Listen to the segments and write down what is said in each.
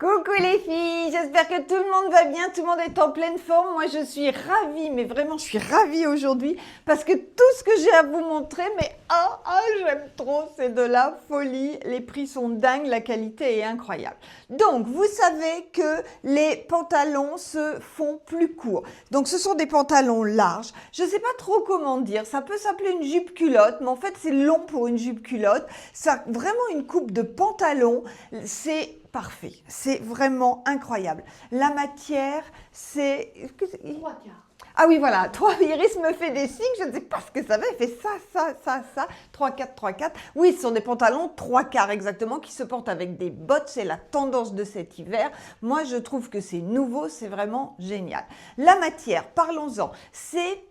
Coucou les filles, j'espère que tout le monde va bien, tout le monde est en pleine forme. Moi je suis ravie, mais vraiment je suis ravie aujourd'hui parce que tout ce que j'ai à vous montrer, mais j'aime trop, c'est de la folie. Les prix sont dingues, la qualité est incroyable. Donc vous savez que les pantalons se font plus courts. Donc ce sont des pantalons larges. Je ne sais pas trop comment dire, ça peut s'appeler une jupe culotte, mais en fait c'est long pour une jupe culotte. Ça a vraiment une coupe de pantalon, c'est parfait, c'est vraiment incroyable. La matière, c'est... 3/4. Ah oui, voilà, Iris me fait des signes, je ne sais pas ce que ça va, elle fait ça, 3/4, 3/4. Oui, ce sont des pantalons 3/4 exactement, qui se portent avec des bottes, c'est la tendance de cet hiver. Moi, je trouve que c'est nouveau, c'est vraiment génial. La matière, parlons-en, c'est...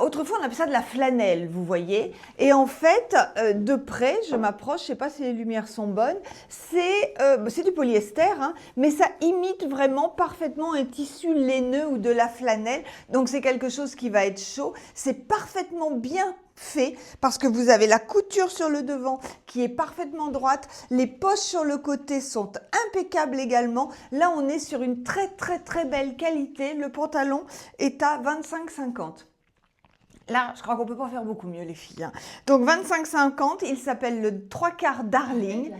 autrefois, on appelait ça de la flanelle, vous voyez. Et en fait, de près, je m'approche, je ne sais pas si les lumières sont bonnes, c'est du polyester, hein, mais ça imite vraiment parfaitement un tissu laineux ou de la flanelle. Donc, c'est quelque chose qui va être chaud. C'est parfaitement bien fait parce que vous avez la couture sur le devant qui est parfaitement droite. Les poches sur le côté sont impeccables également. Là, on est sur une très belle qualité. Le pantalon est à 25,50 €. Là, je crois qu'on ne peut pas faire beaucoup mieux, les filles. Hein. Donc, 25,50, il s'appelle le 3/4 Darling.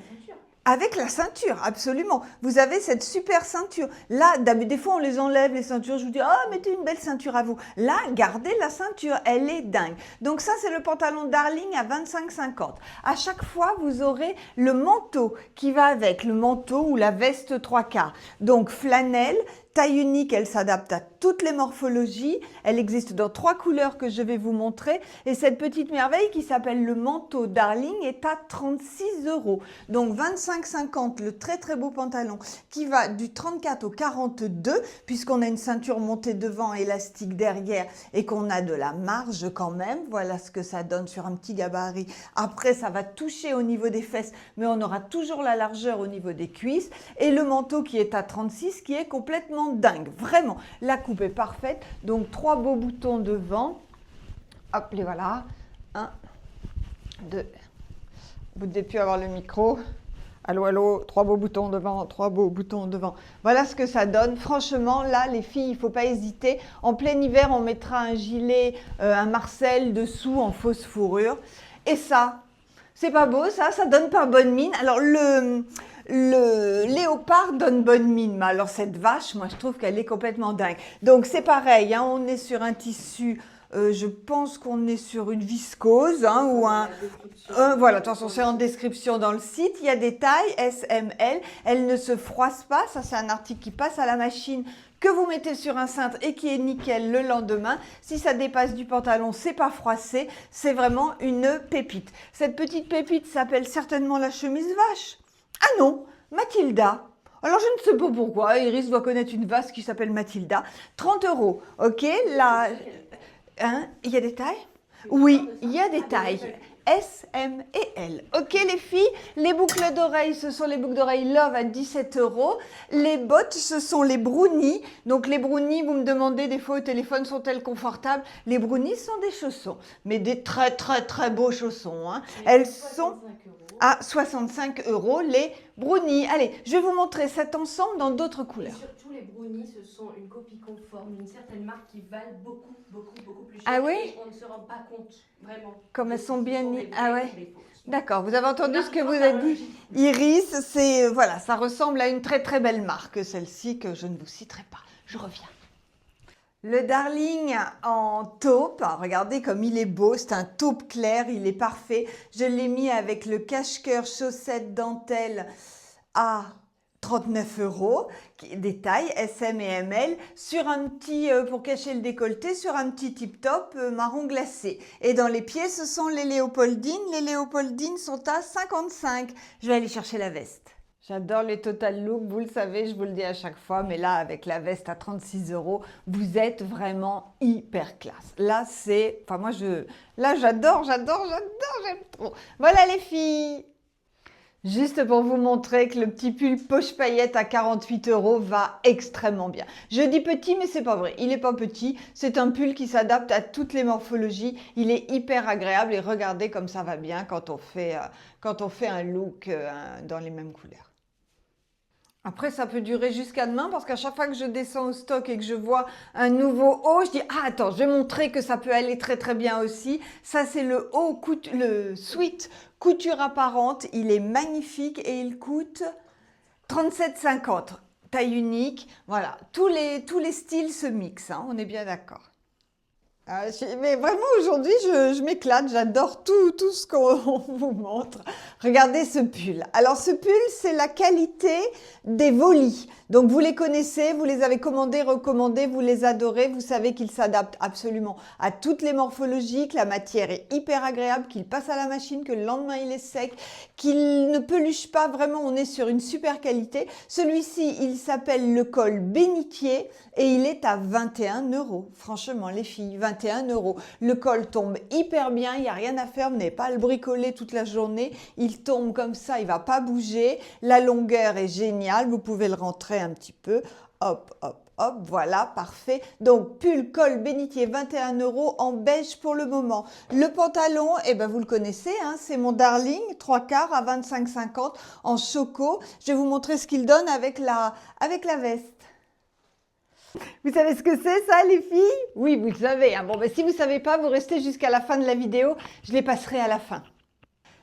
Avec la ceinture, absolument. Vous avez cette super ceinture. Là, des fois, on les enlève, les ceintures. Je vous dis, mettez une belle ceinture à vous. Là, gardez la ceinture. Elle est dingue. Donc, ça, c'est le pantalon Darling à 25,50. À chaque fois, vous aurez le manteau qui va avec, le manteau ou la veste 3/4. Donc, flanelle. Taille unique, elle s'adapte à toutes les morphologies. Elle existe dans 3 couleurs que je vais vous montrer. Et cette petite merveille qui s'appelle le manteau Darling est à 36 €. Donc 25,50 le très beau pantalon qui va du 34 au 42 puisqu'on a une ceinture montée devant, élastique derrière et qu'on a de la marge quand même. Voilà ce que ça donne sur un petit gabarit. Après, ça va toucher au niveau des fesses, mais on aura toujours la largeur au niveau des cuisses. Et le manteau qui est à 36 qui est complètement dingue, vraiment, la coupe est parfaite, donc 3 beaux boutons devant, hop, les voilà, 1, 2, vous ne devez plus avoir le micro, allô, 3 beaux boutons devant, 3 beaux boutons devant, voilà ce que ça donne. Franchement, là, les filles, il ne faut pas hésiter, en plein hiver, on mettra un gilet, un Marcel dessous en fausse fourrure, et ça, c'est pas beau, ça donne pas bonne mine. Alors, le léopard donne bonne mine, mais alors cette vache, moi je trouve qu'elle est complètement dingue. Donc c'est pareil, hein, on est sur un tissu, je pense qu'on est sur une viscose, hein, ou voilà, attention, c'est en description dans le site. Il y a des tailles S, M, L, elles ne se froissent pas, ça c'est un article qui passe à la machine, que vous mettez sur un cintre et qui est nickel le lendemain. Si ça dépasse du pantalon, c'est pas froissé, c'est vraiment une pépite. Cette petite pépite s'appelle certainement la chemise vache. Ah non, Mathilda. Alors, je ne sais pas pourquoi, Iris doit connaître une vache qui s'appelle Mathilda. 30 €, ok, là... Hein, il y a des tailles? Oui, il y a des tailles. S, M et L. Ok les filles, les boucles d'oreilles, ce sont les boucles d'oreilles Love à 17 €. Les bottes, ce sont les brownies. Donc les brownies, vous me demandez des fois au téléphone, sont-elles confortables? Les brownies sont des chaussons, mais des très beaux chaussons. Hein. Elles sont à 65 € les brownies. Allez, je vais vous montrer cet ensemble dans d'autres couleurs. Et surtout, les brownies, ce sont une copie conforme d'une certaine marque qui valent beaucoup plus cher. Ah oui? Et on ne se rend pas compte, vraiment. Comme elles sont bien mises. Ah ouais. D'accord, vous avez entendu ce que vous avez dit. Iris, c'est voilà, ça ressemble à une très belle marque, celle-ci que je ne vous citerai pas. Je reviens. Le Darling en taupe, regardez comme il est beau, c'est un taupe clair, il est parfait. Je l'ai mis avec le cache-cœur chaussette dentelle à 39 €, des tailles S, M et M, L, sur un petit, pour cacher le décolleté, sur un petit tip-top marron glacé. Et dans les pieds, ce sont les léopoldines. Les léopoldines sont à 55. Je vais aller chercher la veste. J'adore les Total Look, vous le savez, je vous le dis à chaque fois, mais là, avec la veste à 36 €, vous êtes vraiment hyper classe. Là, c'est... Enfin, moi, là, j'adore, j'aime trop. Voilà les filles! Juste pour vous montrer que le petit pull poche paillettes à 48 € va extrêmement bien. Je dis petit, mais c'est pas vrai. Il n'est pas petit. C'est un pull qui s'adapte à toutes les morphologies. Il est hyper agréable et regardez comme ça va bien quand on fait un look dans les mêmes couleurs. Après, ça peut durer jusqu'à demain parce qu'à chaque fois que je descends au stock et que je vois un nouveau haut, je dis « Ah, attends, je vais montrer que ça peut aller très très bien aussi. » Ça, c'est le haut, le sweat couture apparente. Il est magnifique et il coûte 37,50. Taille unique. Voilà, tous les styles se mixent, hein, on est bien d'accord. Mais vraiment aujourd'hui je m'éclate, j'adore tout ce qu'on vous montre. Regardez ce pull. Alors ce pull c'est la qualité des Volis. Donc vous les connaissez, vous les avez commandés, recommandés, vous les adorez. Vous savez qu'ils s'adaptent absolument à toutes les morphologies, que la matière est hyper agréable, qu'il passe à la machine, que le lendemain il est sec, qu'il ne peluche pas. Vraiment on est sur une super qualité. Celui-ci il s'appelle le col bénitier et il est à 21 €. Franchement les filles, 21 €. Le col tombe hyper bien, il n'y a rien à faire, vous n'avez pas à le bricoler toute la journée. Il tombe comme ça, il ne va pas bouger. La longueur est géniale, vous pouvez le rentrer un petit peu. Hop, hop, hop, voilà, parfait. Donc, pull col bénitier, 21 € en beige pour le moment. Le pantalon, eh ben, vous le connaissez, hein, c'est mon Darling, 3/4 à 25,50 en choco. Je vais vous montrer ce qu'il donne avec la veste. Vous savez ce que c'est ça les filles? Oui, vous le savez. Hein. Bon, ben, si vous ne savez pas, vous restez jusqu'à la fin de la vidéo. Je les passerai à la fin.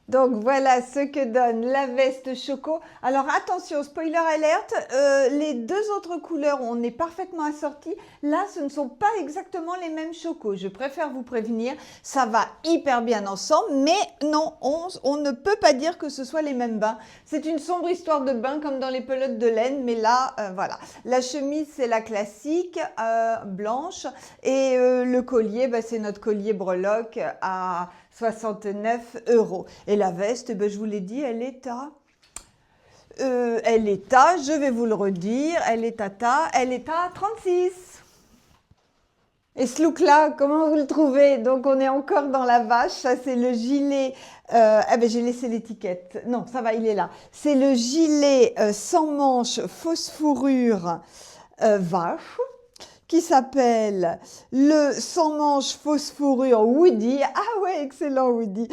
Donc voilà ce que donne la veste choco. Alors attention, spoiler alerte, les deux autres couleurs, on est parfaitement assortis. Là, ce ne sont pas exactement les mêmes chocos. Je préfère vous prévenir, ça va hyper bien ensemble, mais non, on ne peut pas dire que ce soit les mêmes bains. C'est une sombre histoire de bain comme dans les pelotes de laine, mais là, voilà. La chemise, c'est la classique, blanche, et le collier, bah, c'est notre collier breloque à 69 €. Et la veste, ben, je vous l'ai dit, elle est à, je vais vous le redire, elle est à 36. Et ce look-là, comment vous le trouvez? Donc, on est encore dans la vache. Ça, c'est le gilet. Ah ben, j'ai laissé l'étiquette. Non, ça va, il est là. C'est le gilet sans manches, fausse fourrure vache, qui s'appelle le sans manche fausse fourrure Woody. Ah ouais, excellent Woody.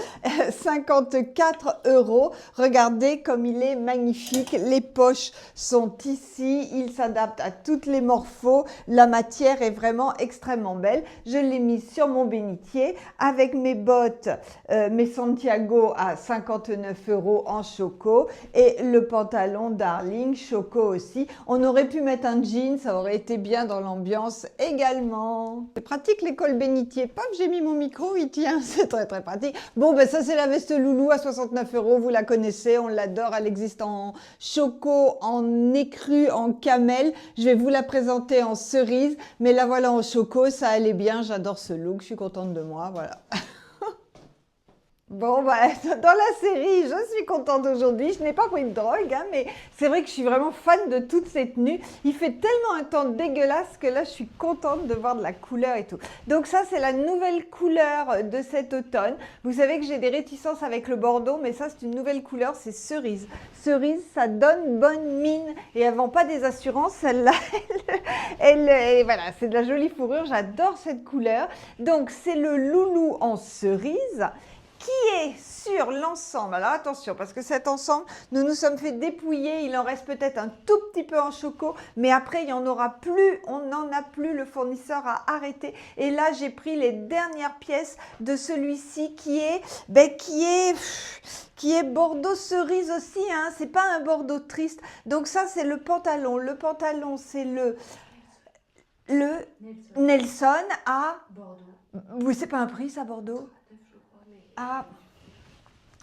54 €. Regardez comme il est magnifique. Les poches sont ici. Il s'adapte à toutes les morphos. La matière est vraiment extrêmement belle. Je l'ai mis sur mon bénitier avec mes bottes, mes Santiago à 59 € en choco et le pantalon Darling choco aussi. On aurait pu mettre un jean, ça aurait été bien dans l'ambiance également. C'est pratique les cols bénitier. Paf, j'ai mis mon micro, il tient, c'est très très pratique. Bon, ben ça c'est la veste loulou à 69 €, vous la connaissez, on l'adore, elle existe en choco, en écru, en camel. Je vais vous la présenter en cerise, mais la voilà en choco, ça allait bien, j'adore ce look, je suis contente de moi, voilà. Bon, bah, dans la série, je suis contente aujourd'hui. Je n'ai pas pris de drogue, hein, mais c'est vrai que je suis vraiment fan de toutes ces tenues. Il fait tellement un temps dégueulasse que là, je suis contente de voir de la couleur et tout. Donc ça, c'est la nouvelle couleur de cet automne. Vous savez que j'ai des réticences avec le bordeaux, mais ça, c'est une nouvelle couleur, c'est cerise. Cerise, ça donne bonne mine et elle vend pas des assurances, celle-là. Voilà, c'est de la jolie fourrure. J'adore cette couleur. Donc, c'est le loulou en cerise qui est sur l'ensemble. Alors attention, parce que cet ensemble, nous nous sommes fait dépouiller, il en reste peut-être un tout petit peu en choco, mais après il n'y en aura plus, on n'en a plus, le fournisseur a arrêté. Et là, j'ai pris les dernières pièces de celui-ci qui est bordeaux cerise aussi, hein. C'est pas un bordeaux triste. Donc ça, c'est le pantalon. Le pantalon, c'est le Nelson à Bordeaux. Oui, c'est pas un prix, ça, Bordeaux? Ah,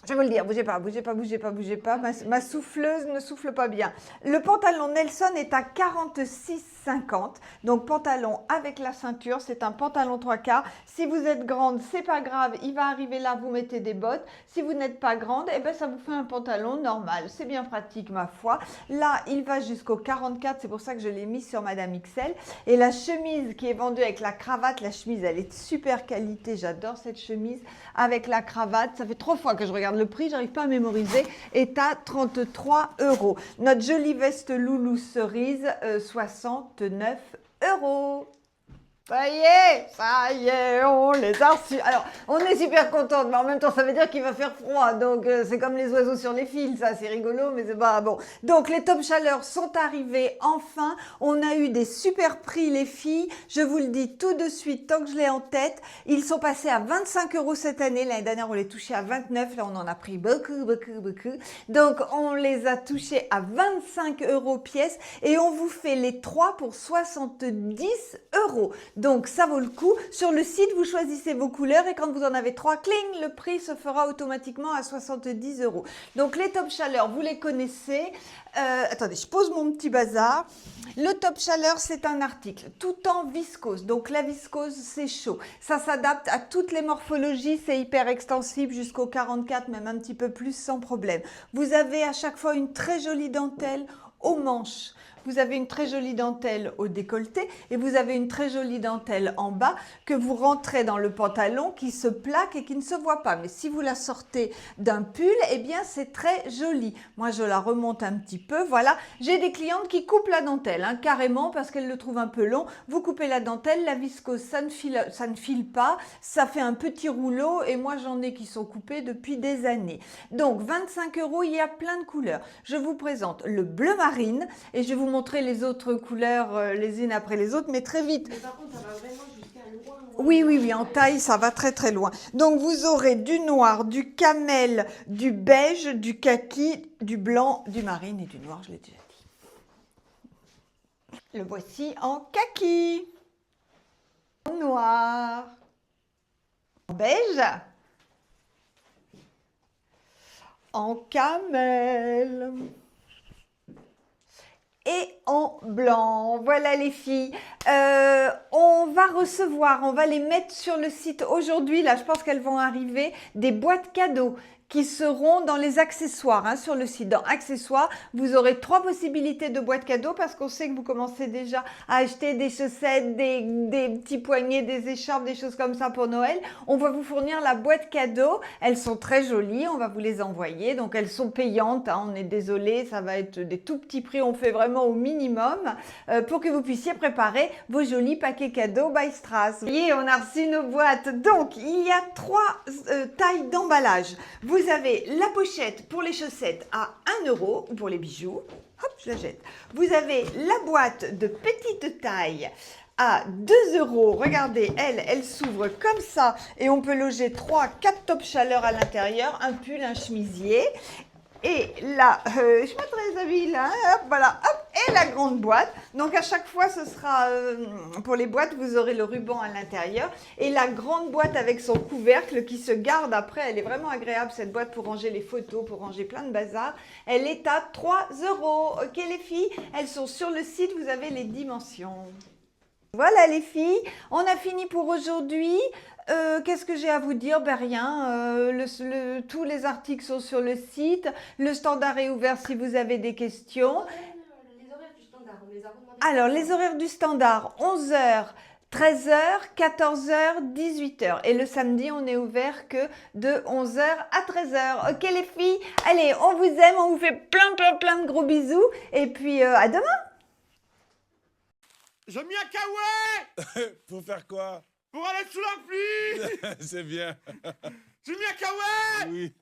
je vais vous le dire, bougez pas, bougez pas, bougez pas, bougez pas. Ma souffleuse ne souffle pas bien. Le pantalon Nelson est à 46,50. Donc pantalon avec la ceinture, c'est un pantalon 3/4. Si vous êtes grande, c'est pas grave, il va arriver là, vous mettez des bottes. Si vous n'êtes pas grande, eh ben ça vous fait un pantalon normal. C'est bien pratique ma foi. Là, il va jusqu'au 44, c'est pour ça que je l'ai mis sur Madame XL. Et la chemise qui est vendue avec la cravate, la chemise, elle est de super qualité. J'adore cette chemise avec la cravate. Ça fait 3 fois que je regarde le prix, j'arrive pas à mémoriser, est à 33 €. Notre jolie veste loulou cerise, 69 €. ça y est, on les a reçus. Alors, on est super contente, mais en même temps, ça veut dire qu'il va faire froid. Donc, c'est comme les oiseaux sur les fils, ça, c'est rigolo, mais c'est pas bon. Donc, les top chaleurs sont arrivés enfin. On a eu des super prix, les filles. Je vous le dis tout de suite, tant que je l'ai en tête. Ils sont passés à 25 € cette année. L'année dernière, on les touchait à 29. Là, on en a pris beaucoup. Donc, on les a touchés à 25 € pièce et on vous fait les 3 pour 70 €. Donc, ça vaut le coup. Sur le site, vous choisissez vos couleurs et quand vous en avez 3, cling, le prix se fera automatiquement à 70 €. Donc, les top chaleurs, vous les connaissez. Attendez, je pose mon petit bazar. Le top chaleur, c'est un article tout en viscose. Donc, la viscose, c'est chaud. Ça s'adapte à toutes les morphologies. C'est hyper extensible jusqu'au 44, même un petit peu plus, sans problème. Vous avez à chaque fois une très jolie dentelle aux manches. Vous avez une très jolie dentelle au décolleté et vous avez une très jolie dentelle en bas que vous rentrez dans le pantalon qui se plaque et qui ne se voit pas. Mais si vous la sortez d'un pull, eh bien c'est très joli. Moi je la remonte un petit peu, voilà. J'ai des clientes qui coupent la dentelle, hein, carrément parce qu'elles le trouvent un peu long. Vous coupez la dentelle, la viscose ça ne file pas, ça fait un petit rouleau et moi j'en ai qui sont coupés depuis des années. Donc 25 €, il y a plein de couleurs. Je vous présente le bleu marine et je vais vous montrer les autres couleurs les unes après les autres, mais très vite. Mais par contre, ça va vraiment jusqu'à loin. Oui, en taille, ça va très loin. Donc, vous aurez du noir, du camel, du beige, du kaki, du blanc, du marine et du noir, je l'ai déjà dit. Le voici en kaki, en noir, en beige, en camel et en blanc. Voilà les filles. On va les mettre sur le site aujourd'hui. Là, je pense qu'elles vont arriver. Des boîtes cadeaux qui seront dans les accessoires, hein, sur le site. Dans accessoires, vous aurez 3 possibilités de boîtes cadeaux parce qu'on sait que vous commencez déjà à acheter des chaussettes, des petits poignets, des écharpes, des choses comme ça pour Noël. On va vous fournir la boîte cadeau. Elles sont très jolies, on va vous les envoyer. Donc, elles sont payantes, hein, on est désolé, ça va être des tout petits prix. On fait vraiment au minimum pour que vous puissiez préparer vos jolis paquets cadeaux by Strass. Vous voyez, on a reçu nos boîtes. Donc, il y a 3 tailles d'emballage. Vous avez la pochette pour les chaussettes à 1 € ou pour les bijoux. Hop, je la jette. Vous avez la boîte de petite taille à 2 €. Regardez, elle s'ouvre comme ça et on peut loger 4 top chaleur à l'intérieur, un pull, un chemisier. Et là, je suis pas très habile, hein, hop, voilà, hop, et la grande boîte. Donc à chaque fois, ce sera, pour les boîtes, vous aurez le ruban à l'intérieur. Et la grande boîte avec son couvercle qui se garde après, elle est vraiment agréable cette boîte pour ranger les photos, pour ranger plein de bazar. Elle est à 3 €. Ok les filles, elles sont sur le site, vous avez les dimensions. Voilà les filles, on a fini pour aujourd'hui. Qu'est-ce que j'ai à vous dire? Ben rien, tous les articles sont sur le site, le standard est ouvert si vous avez des questions. Les horaires du standard, on les a demandé. Alors, les horaires du standard, 11 h, 13 h, 14 h, 18 h. Et le samedi, on est ouvert que de 11 h à 13 h. Ok les filles? Allez, on vous aime, on vous fait plein de gros bisous. Et puis, à demain! J'ai mis un kawaii Pour faire quoi? pour aller sous la pluie. C'est bien. J'ai mis un kawaii Oui.